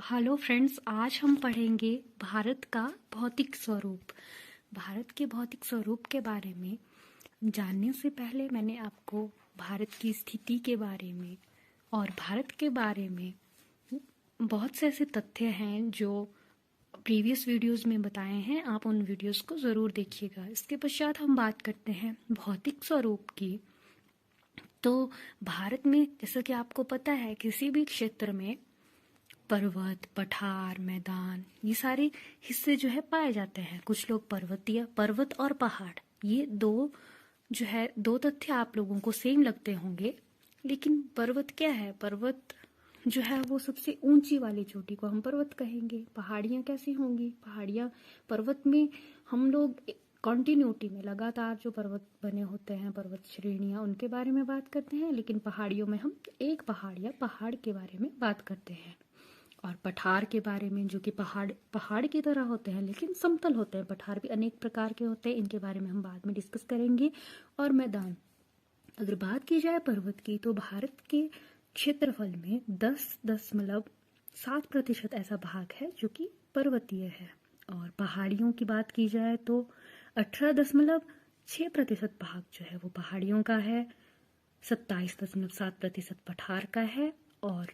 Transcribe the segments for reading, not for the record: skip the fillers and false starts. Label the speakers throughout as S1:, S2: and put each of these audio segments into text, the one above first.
S1: Hello friends, आज हम पढ़ेंगे भारत का भौतिक स्वरूप। भारत के भौतिक स्वरूप के बारे में जानने से पहले मैंने आपको भारत की स्थिति के बारे में और भारत के बारे में बहुत से ऐसे तथ्य हैं जो प्रीवियस वीडियोस में बताए हैं। आप उन वीडियोस को ज़रूर देखिएगा। इसके पश्चात हम बात करते हैं भौतिक स्वरूप की। तो भारत में, जैसा कि आपको पता है, किसी भी क्षेत्र में पर्वत, पठार, मैदान, ये सारे हिस्से जो है पाए जाते हैं। कुछ लोग पर्वत और पहाड़, ये दो तथ्य आप लोगों को सेम लगते होंगे। लेकिन पर्वत क्या है? पर्वत जो है वो सबसे ऊंची वाली चोटी को हम पर्वत कहेंगे। पहाड़ियाँ कैसी होंगी? पहाड़ियाँ, पर्वत में हम लोग कॉन्टिन्यूटी में लगातार जो पर्वत बने होते हैं, पर्वत श्रेणियाँ, उनके बारे में बात करते हैं। लेकिन पहाड़ियों में हम एक पहाड़ या पहाड़ के बारे में बात करते हैं। और पठार के बारे में, जो कि पहाड़ की तरह होते हैं लेकिन समतल होते हैं। पठार भी अनेक प्रकार के होते हैं, इनके बारे में हम बाद में डिस्कस करेंगे। और मैदान, अगर बात की जाए पर्वत की, तो भारत के क्षेत्रफल में 10.7% ऐसा भाग है जो कि पर्वतीय है। और पहाड़ियों की बात की जाए तो 18.6% भाग जो है वो पहाड़ियों का है, 27.7% पठार का है और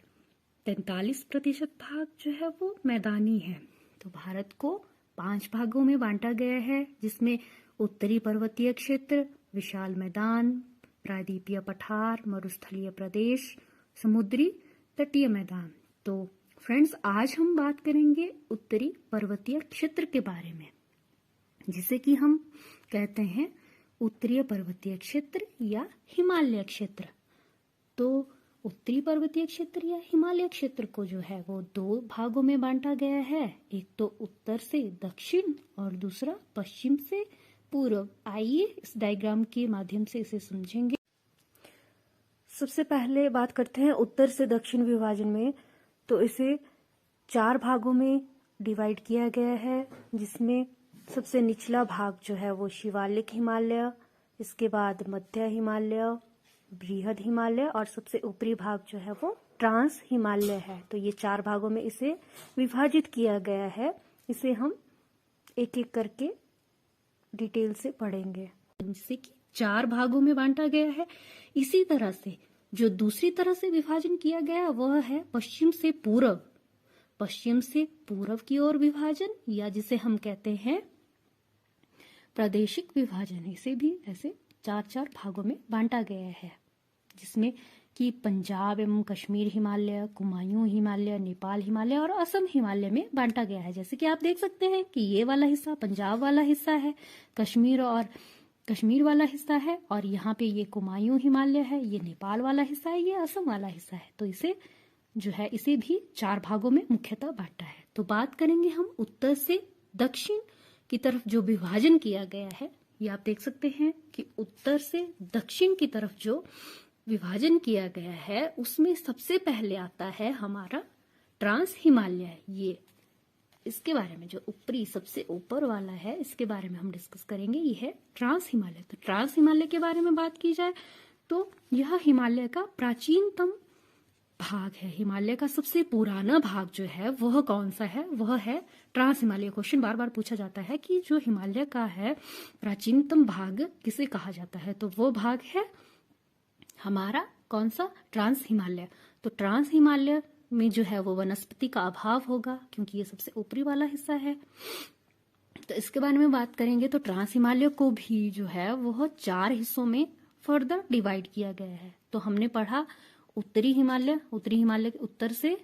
S1: 43% भाग जो है वो मैदानी है। तो भारत को 5 भागों में बांटा गया है, जिसमें उत्तरी पर्वतीय क्षेत्र, विशाल मैदान, प्रायद्वीपीय पठार, मरुस्थलीय प्रदेश, समुद्री तटीय मैदान। तो फ्रेंड्स, आज हम बात करेंगे उत्तरी पर्वतीय क्षेत्र के बारे में, जिसे कि हम कहते हैं उत्तरीय पर्वतीय क्षेत्र या हिमालय क्षेत्र। तो उत्तरी पर्वतीय क्षेत्र या हिमालय क्षेत्र को जो है वो 2 भागों में बांटा गया है। एक तो उत्तर से दक्षिण और दूसरा पश्चिम से पूर्व। आइए इस डायग्राम के माध्यम से इसे समझेंगे। सबसे पहले बात करते हैं उत्तर से दक्षिण विभाजन में। तो इसे 4 भागों में डिवाइड किया गया है, जिसमें सबसे निचला भाग जो है वो शिवालिक हिमालय, इसके बाद मध्य हिमालय, बृहद हिमालय और सबसे ऊपरी भाग जो है वो ट्रांस हिमालय है। तो ये 4 भागों में इसे विभाजित किया गया है। इसे हम एक एक करके डिटेल से पढ़ेंगे, जिससे कि 4 भागों में बांटा गया है। इसी तरह से जो दूसरी तरह से विभाजन किया गया वह है पश्चिम से पूर्व। पश्चिम से पूर्व की ओर विभाजन, या जिसे हम कहते हैं प्रादेशिक विभाजन। इसे भी ऐसे 4 भागों में बांटा गया है, जिसमें कि पंजाब एवं कश्मीर हिमालय, कुमायूं हिमालय, नेपाल हिमालय और असम हिमालय में बांटा गया है। जैसे कि आप देख सकते हैं कि ये वाला हिस्सा पंजाब वाला हिस्सा है, कश्मीर वाला हिस्सा है, और यहाँ पे ये कुमायूं हिमालय है, ये नेपाल वाला हिस्सा है, ये असम वाला हिस्सा है। तो इसे भी 4 भागों में मुख्यतः बांटा है। तो बात करेंगे हम उत्तर से दक्षिण की तरफ जो विभाजन किया गया है। ये आप देख सकते हैं कि उत्तर से दक्षिण की तरफ जो विभाजन किया गया है, उसमें सबसे पहले आता है हमारा ट्रांस हिमालय। ये इसके बारे में, जो ऊपरी सबसे ऊपर वाला है, इसके बारे में हम डिस्कस करेंगे। ये है ट्रांस हिमालय। तो ट्रांस हिमालय के बारे में बात की जाए तो यह हिमालय का प्राचीनतम भाग है। हिमालय का सबसे पुराना भाग जो है वह कौन सा है? वह है ट्रांस हिमालय। क्वेश्चन बार बार पूछा जाता है कि जो हिमालय का है प्राचीनतम भाग किसे कहा जाता है? तो वो भाग है हमारा कौन सा? ट्रांस हिमालय। तो ट्रांस हिमालय में जो है वो वनस्पति का अभाव होगा, क्योंकि ये सबसे ऊपरी वाला हिस्सा है। तो इसके बारे में बात करेंगे तो ट्रांस हिमालय को भी जो है वह 4 हिस्सों में फर्दर डिवाइड किया गया है। तो हमने पढ़ा उत्तरी हिमालय के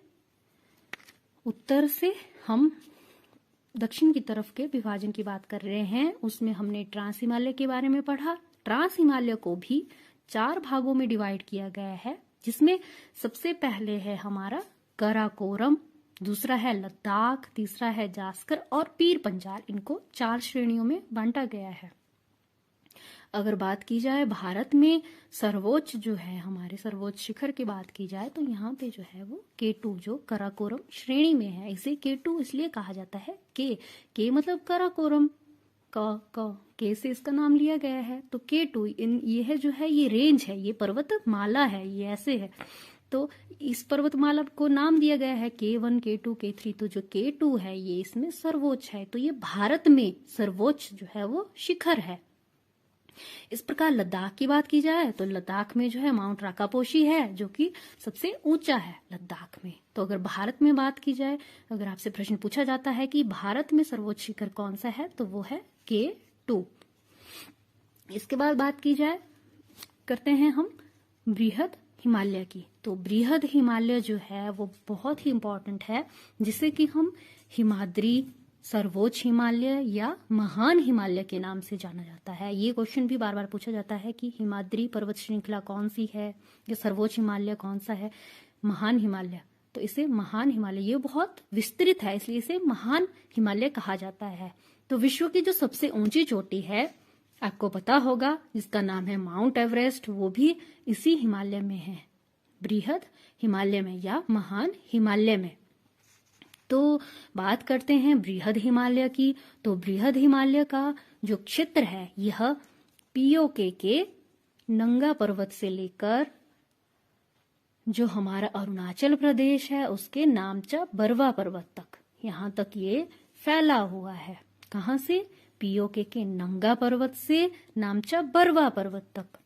S1: उत्तर से हम दक्षिण की तरफ के विभाजन की बात कर रहे हैं। उसमें हमने ट्रांस हिमालय के बारे में पढ़ा। ट्रांस हिमालय को भी 4 भागों में डिवाइड किया गया है, जिसमें सबसे पहले है हमारा काराकोरम, दूसरा है लद्दाख, तीसरा है जास्कर और पीर पंजाल। इनको 4 श्रेणियों में बांटा गया है। अगर बात की जाए भारत में सर्वोच्च जो है, हमारे सर्वोच्च शिखर की बात की जाए, तो यहाँ पे जो है वो K2 जो काराकोरम श्रेणी में है। इसे K2 इसलिए कहा जाता है, के मतलब काराकोरम, के से इसका नाम लिया गया है। तो K2 ये है जो है ये रेंज है, ये पर्वत माला है, ये ऐसे है। तो इस पर्वतमाला को नाम दिया गया है K1, K2, K3। तो जो K2 है ये इसमें सर्वोच्च है, तो ये भारत में सर्वोच्च जो है वो शिखर है। इस प्रकार लद्दाख की बात की जाए तो लद्दाख में जो है माउंट राकापोशी है, जो कि सबसे ऊंचा है लद्दाख में। तो अगर भारत में बात की जाए, अगर आपसे प्रश्न पूछा जाता है कि भारत में सर्वोच्च शिखर कौन सा है, तो वो है K2। इसके बाद बात की जाए करते हैं हम बृहद हिमालय की। तो बृहद हिमालय जो है वो बहुत ही इंपॉर्टेंट है, जिसे कि हम हिमाद्री, सर्वोच्च हिमालय या महान हिमालय के नाम से जाना जाता है। ये क्वेश्चन भी बार बार पूछा जाता है कि हिमाद्री पर्वत श्रृंखला कौन सी है, या सर्वोच्च हिमालय कौन सा है, महान हिमालय। तो इसे महान हिमालय, ये बहुत विस्तृत है इसलिए इसे महान हिमालय कहा जाता है। तो विश्व की जो सबसे ऊंची चोटी है, आपको पता होगा, जिसका नाम है माउंट एवरेस्ट, वो भी इसी हिमालय में है, बृहद हिमालय में या महान हिमालय में। तो बात करते हैं बृहद हिमालय की। तो बृहद हिमालय का जो क्षेत्र है यह पीओके के नंगा पर्वत से लेकर जो हमारा अरुणाचल प्रदेश है उसके नामचा बरवा पर्वत तक, यहाँ तक ये फैला हुआ है। कहाँ से? पीओके के नंगा पर्वत से नामचा बरवा पर्वत तक।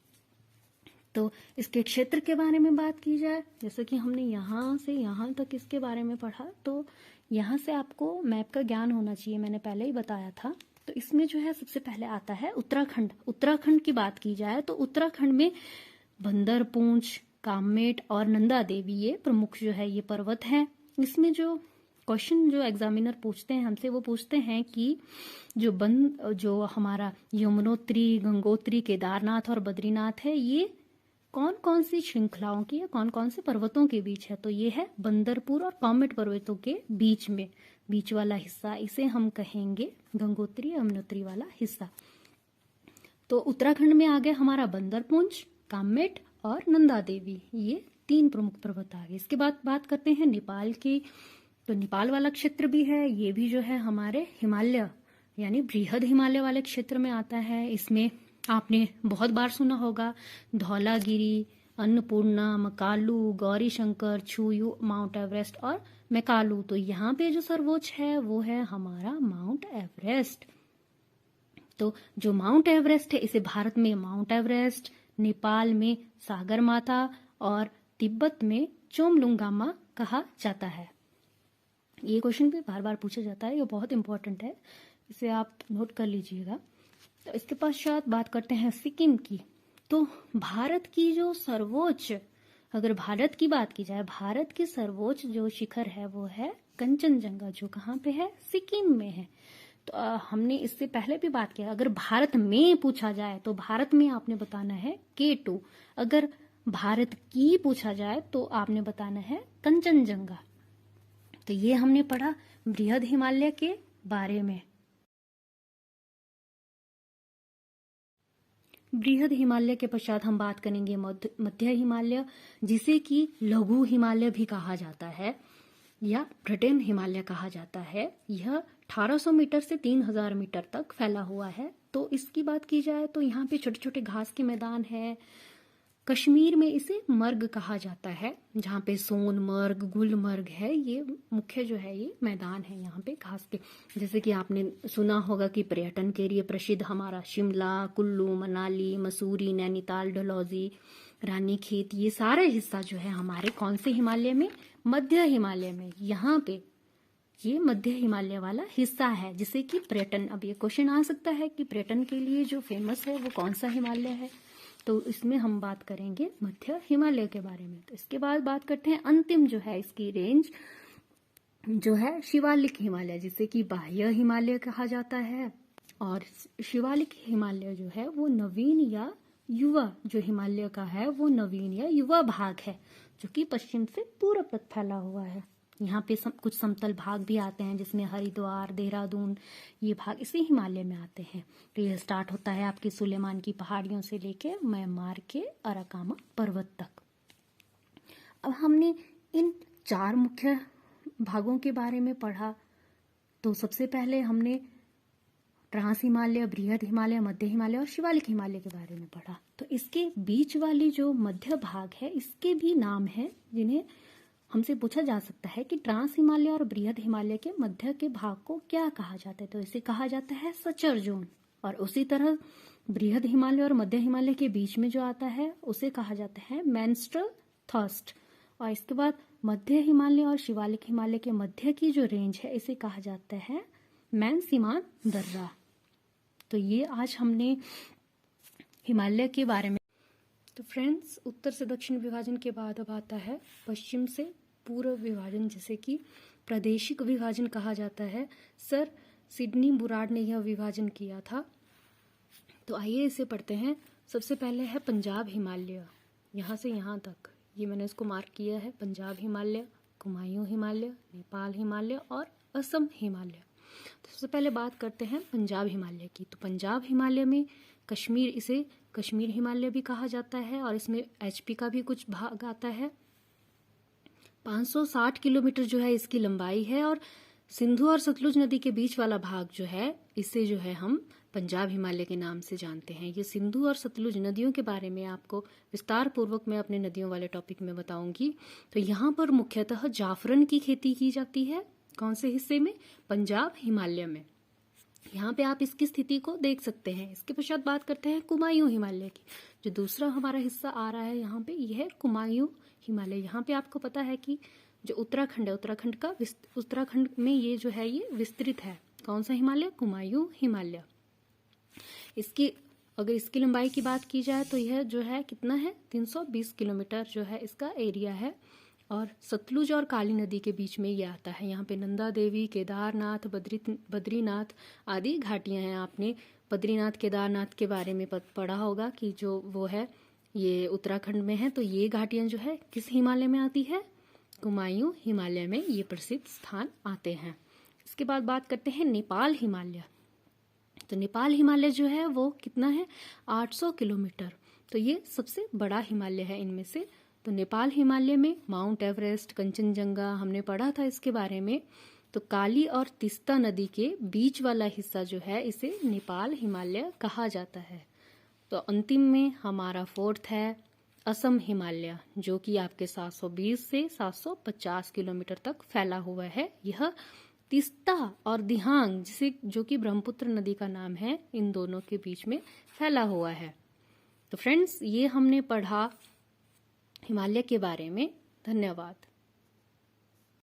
S1: तो इसके क्षेत्र के बारे में बात की जाए, जैसे कि हमने यहाँ से यहाँ तक इसके बारे में पढ़ा, तो यहाँ से आपको मैप का ज्ञान होना चाहिए, मैंने पहले ही बताया था। तो इसमें जो है सबसे पहले आता है उत्तराखंड। उत्तराखंड की बात की जाए तो उत्तराखंड में बंदरपूंछ, कामेट और नंदा देवी ये प्रमुख जो है ये पर्वत हैं। इसमें जो क्वेश्चन जो एग्जामिनर पूछते हैं हमसे, वो पूछते हैं कि जो हमारा यमुनोत्री, गंगोत्री, केदारनाथ और बद्रीनाथ है, ये कौन कौन सी श्रृंखलाओं की या कौन कौन से पर्वतों के बीच है। तो ये है बंदरपुर और कामेट पर्वतों के बीच में, बीच वाला हिस्सा इसे हम कहेंगे गंगोत्री यमुनोत्री वाला हिस्सा। तो उत्तराखंड में आ गया हमारा बंदरपुंछ, कामेट और नंदा देवी, ये 3 प्रमुख पर्वत आ गए। इसके बाद बात करते हैं नेपाल की। तो नेपाल वाला क्षेत्र भी है, ये भी जो है हमारे हिमालय यानी बृहद हिमालय वाले क्षेत्र में आता है। इसमें आपने बहुत बार सुना होगा धौलागिरी, अन्नपूर्णा, मकालू, गौरी शंकर, छुयू, माउंट एवरेस्ट और मैकालू। तो यहाँ पे जो सर्वोच्च है वो है हमारा माउंट एवरेस्ट। तो जो माउंट एवरेस्ट है इसे भारत में माउंट एवरेस्ट, नेपाल में सागर माथा और तिब्बत में चोमलुंगामा कहा जाता है। ये क्वेश्चन भी बार बार पूछा जाता है, ये बहुत इंपॉर्टेंट है, इसे आप नोट कर लीजिएगा। तो इसके पश्चात बात करते हैं सिक्किम की। तो भारत की जो सर्वोच्च, अगर भारत की बात की जाए, भारत की सर्वोच्च जो शिखर है वो है कंचनजंगा, जो कहाँ पे है? सिक्किम में है। तो हमने इससे पहले भी बात किया, अगर भारत में पूछा जाए तो भारत में आपने बताना है K2, अगर भारत की पूछा जाए तो आपने बताना है कंचनजंगा। तो ये हमने पढ़ा बृहद हिमालय के बारे में। बृहद हिमालय के पश्चात हम बात करेंगे मध्य हिमालय, जिसे कि लघु हिमालय भी कहा जाता है या ब्रिटेन हिमालय कहा जाता है। यह 1800 मीटर से 3000 मीटर तक फैला हुआ है। तो इसकी बात की जाए तो यहाँ पे छोटे छोटे घास के मैदान है। कश्मीर में इसे मर्ग कहा जाता है, जहाँ पे सोनमर्ग, गुलमर्ग है, ये मुख्य जो है ये मैदान है यहाँ पे घास के। जैसे कि आपने सुना होगा कि पर्यटन के लिए प्रसिद्ध हमारा शिमला, कुल्लू, मनाली, मसूरी, नैनीताल, डलहौजी, रानीखेत, ये सारा हिस्सा जो है हमारे कौन से हिमालय में? मध्य हिमालय में। यहाँ पे ये मध्य हिमालय वाला हिस्सा है, जिसे कि पर्यटन, अब ये क्वेश्चन आ सकता है कि पर्यटन के लिए जो फेमस है वो कौन सा हिमालय है, तो इसमें हम बात करेंगे मध्य हिमालय के बारे में। तो इसके बाद बात करते हैं अंतिम जो है इसकी रेंज, जो है शिवालिक हिमालय, जिसे कि बाह्य हिमालय कहा जाता है। और शिवालिक हिमालय जो है वो नवीन या युवा, जो हिमालय का है वो नवीन या युवा भाग है, जो कि पश्चिम से पूर्व तक फैला हुआ है। यहाँ पे कुछ समतल भाग भी आते हैं, जिसमें हरिद्वार, देहरादून, ये भाग इसी हिमालय में आते हैं। तो यह स्टार्ट होता है आपकी सुलेमान की पहाड़ियों से लेके म्यांमार के अराकामा पर्वत तक। अब हमने इन 4 मुख्य भागों के बारे में पढ़ा। तो सबसे पहले हमने ट्रांस हिमालय, बृहद हिमालय, मध्य हिमालय और शिवालिक हिमालय के बारे में पढ़ा। तो इसके बीच वाली जो मध्य भाग है इसके भी नाम है जिन्हें हमसे पूछा जा सकता है कि ट्रांस हिमालय और बृहद हिमालय के मध्य के भाग को क्या कहा जाता है। तो इसे कहा जाता है सचर जोन। और उसी तरह बृहद हिमालय और मध्य हिमालय के बीच में जो आता है उसे कहा जाता है मेंस्ट्रुअल थर्स्ट। और इसके बाद मध्य हिमालय और शिवालिक हिमालय के मध्य की जो रेंज है इसे कहा जाता है मैनसिमान दर्रा। तो ये आज हमने हिमालय के बारे में। तो फ्रेंड्स, उत्तर से दक्षिण विभाजन के बाद अब आता है पश्चिम से पूर्व विभाजन, जिसे कि प्रादेशिक विभाजन कहा जाता है। सर सिडनी बुराड ने यह विभाजन किया था। तो आइए इसे पढ़ते हैं। सबसे पहले है पंजाब हिमालय, यहाँ से यहाँ तक, ये मैंने इसको मार्क किया है। पंजाब हिमालय, कुमायूं हिमालय, नेपाल हिमालय और असम हिमालय। तो सबसे पहले बात करते हैं पंजाब हिमालय की। तो पंजाब हिमालय में कश्मीर, इसे कश्मीर हिमालय भी कहा जाता है और इसमें एचपी का भी कुछ भाग आता है। 560 किलोमीटर जो है इसकी लंबाई है और सिंधु और सतलुज नदी के बीच वाला भाग जो है इसे जो है हम पंजाब हिमालय के नाम से जानते हैं। ये सिंधु और सतलुज नदियों के बारे में आपको विस्तार पूर्वक मैं अपने नदियों वाले टॉपिक में बताऊंगी। तो यहाँ पर मुख्यतः जाफरन की खेती की जाती है। कौन से हिस्से में? पंजाब हिमालय में। यहाँ पे आप इसकी स्थिति को देख सकते हैं। इसके पश्चात बात करते हैं कुमायूं हिमालय की। जो दूसरा हमारा हिस्सा आ रहा है यहाँ पे, यह है कुमायूं हिमालय। यहाँ पे आपको पता है कि जो उत्तराखंड है, उत्तराखंड में ये जो है ये विस्तृत है। कौन सा हिमालय? कुमायूं हिमालय। अगर इसकी लंबाई की बात की जाए तो यह जो है कितना है? 320 किलोमीटर जो है इसका एरिया है। और सतलुज और काली नदी के बीच में ये आता है। यहाँ पे नंदा देवी, केदारनाथ, बद्रीनाथ आदि घाटियां हैं। आपने बद्रीनाथ केदारनाथ के बारे में पढ़ा होगा कि जो वो है ये उत्तराखंड में है। तो ये घाटियां जो है किस हिमालय में आती है? कुमायूं हिमालय में ये प्रसिद्ध स्थान आते हैं। इसके बाद बात करते हैं नेपाल हिमालय। तो नेपाल हिमालय जो है वो कितना है? 800 किलोमीटर। तो ये सबसे बड़ा हिमालय है इनमें से। तो नेपाल हिमालय में माउंट एवरेस्ट, कंचनजंगा हमने पढ़ा था इसके बारे में। तो काली और तीस्ता नदी के बीच वाला हिस्सा जो है इसे नेपाल हिमालय कहा जाता है। तो अंतिम में हमारा फोर्थ है असम हिमालय, जो कि आपके 720 से 750 किलोमीटर तक फैला हुआ है। यह तीस्ता और दिहांग, जो कि ब्रह्मपुत्र नदी का नाम है, इन दोनों के बीच में फैला हुआ है। तो फ्रेंड्स, ये हमने पढ़ा हिमालय के बारे में। धन्यवाद।